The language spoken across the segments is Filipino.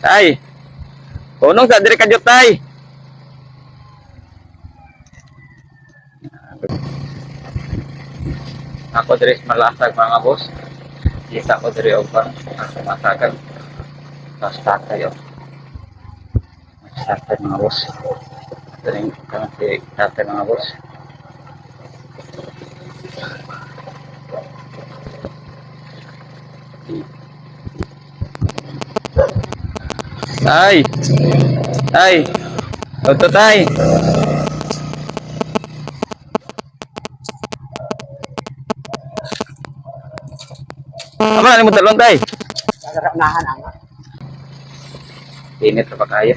Tay, unong sa diri kadyo tay. Ako diri sa malasag mga boss. Kita ko diri og parang masagan. Basta kayo. Masagan mga boss. Diri kan si tatay mga boss. Tay. Tay. Oto tay. Apa ni mo talon tay? Unahan ang Init pa kayo.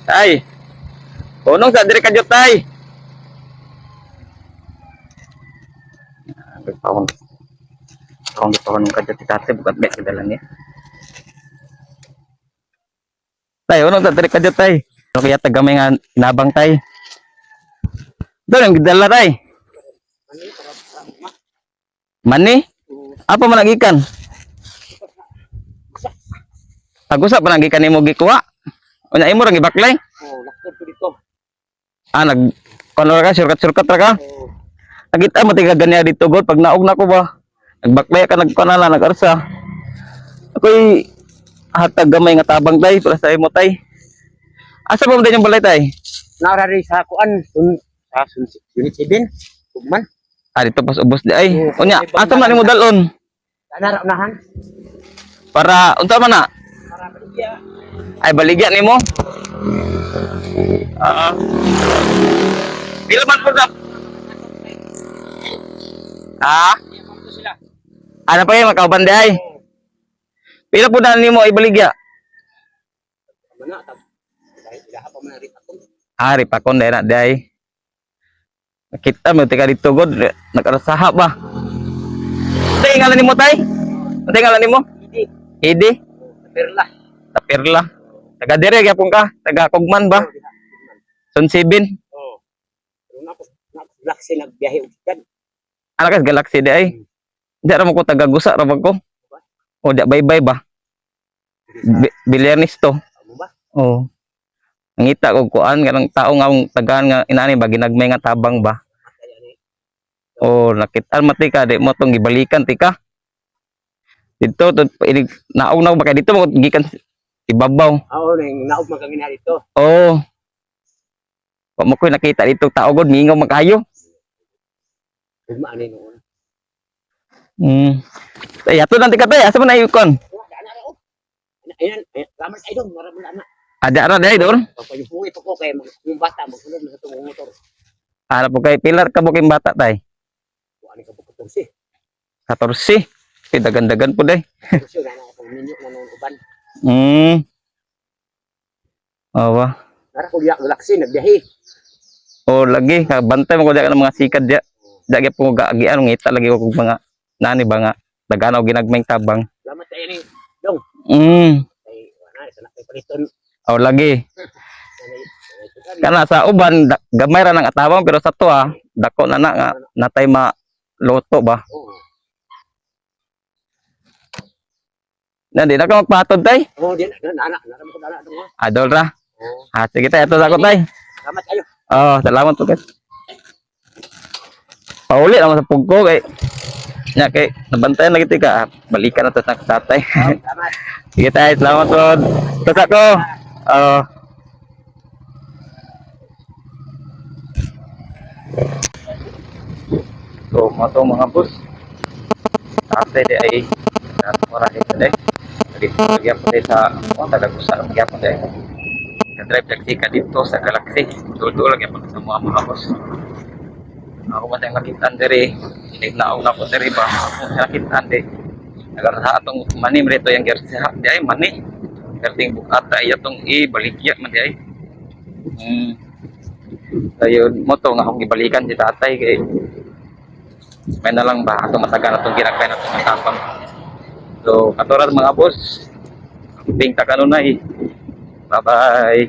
Tay. Unong sa diri kadyo tay. Pawon. Pawon kadyo ti tatay bukat bet dalan niya. Tay, unong sa diri kadyo tay. Kaya tagamay nga nabang tay. Doon ang gidala tay. Mani? Apa man nagikan? Tagusa pa nagikan nimo gikuha. Unya imo ra gibaklay. lakad ko dito. Nag konor ka surkat-surkat ra ka. Nakita mo tiga ganiya dito god pag naog na ko ba. Nagbaklay ka nagkanala nagarsa. Ako'y hatag gamay nga tabang tay para sa imo tay. Asa ba mo yung balay tay? Narari sa kuan sa unit 7. Ugman. Dito pas ubos di ay. Unya, asa man nimo dalon? Nara unahan. Para unta man na? Para baligya. Ay baligya nimo. Pila man po na? Sila. Ano pa yung makauban di ay? Pila po na nimo ibaligya? Mana tab. Dahil ilaha pa man rin ako. Ari pa kon na di ay. Nakita mo tika dito god nakarasaha ba? Unta yung ngalan nimo tay? Unta yung ngalan nimo? Hindi. Idi? Perla. Tapirla. Taga dire gyapon ka, taga Kugman ba? Son 7. Oh. Pero laksi nagbiyahe og kan. Ana kas Galaxy di ay. Di ra mo ko taga Gusa ra bag ko. O di bye-bye ba? Bilyanisto. Amo ba? Oh. Nangita ko kuan kanang tao nga tagaan nga inani ba ginagmay nga tabang ba? Oh, nakita mati ka di mo tong gibalikan tika. Dito to naog ba kay dito mo gikan ibabaw. Oo, ning naog man kang ina dito. Oh. Wa mo koy nakita dito tao god mingaw magkayo. Ugma ani noon. Ay ato nanti ka tay asa man ayukon? Ana ra og. Ayan, laman ay dong, mara man ana. Ada ra dai dor. Pagpayuhi pa ko kay yung bata magsunod na sa tong motor. Ana po kay pilar ka buking bata tay. Kuan ka pagkatong si. 14. Kay dagan-dagan po day. Kasi na ako ninyo na noon uban. Awa. Nara ko diya laksi nagbiyahe. Oh lagi bantay mo ko diya ng mga sikad diya. Dagi po gaagian ngita lagi ko kog mga nani ba nga daganaw ginagmay tabang. Salamat sa ini. Dong. Ay wala sa nakay paliton. Oh lagi. Kana sa uban gamay ra nang atabang pero sa to dako na nga natay ma loto ba. Oo. Nandi na ka magpatod tay. Oh, di na anak, nara mo ko dala dong. Adol ra. Oh. Sige tay ato sa ko tay. Salamat kayo. Oh, salamat po kay. Pauli naman sa pugko kay nya kay nabantayan lagi ti ka. Balikan na to sa tatay. Salamat. Sige tay, salamat po. Tos ako. Oh. So, mga boss. Tatay di ay mura dito di. Dito lagi po tayo sa Tagagusa lagi po tayo. Ka-drive taxi ka dito sa Galaxy. Tulo lagi po sa mga boss. Ako ba tayong nakitaan diri? Naog na po diri ba? Nakitaan di. Nagarasa atong manim rito yung gersa di ay mani. Gerting bukata iya tong ibaligya man di ay. Ayun mo to nga akong ibalikan si tatay kay may na lang ba atong matagal atong ginagkay na itong matapang. So, katuran mga boss. Ping takanunay. Bye-bye.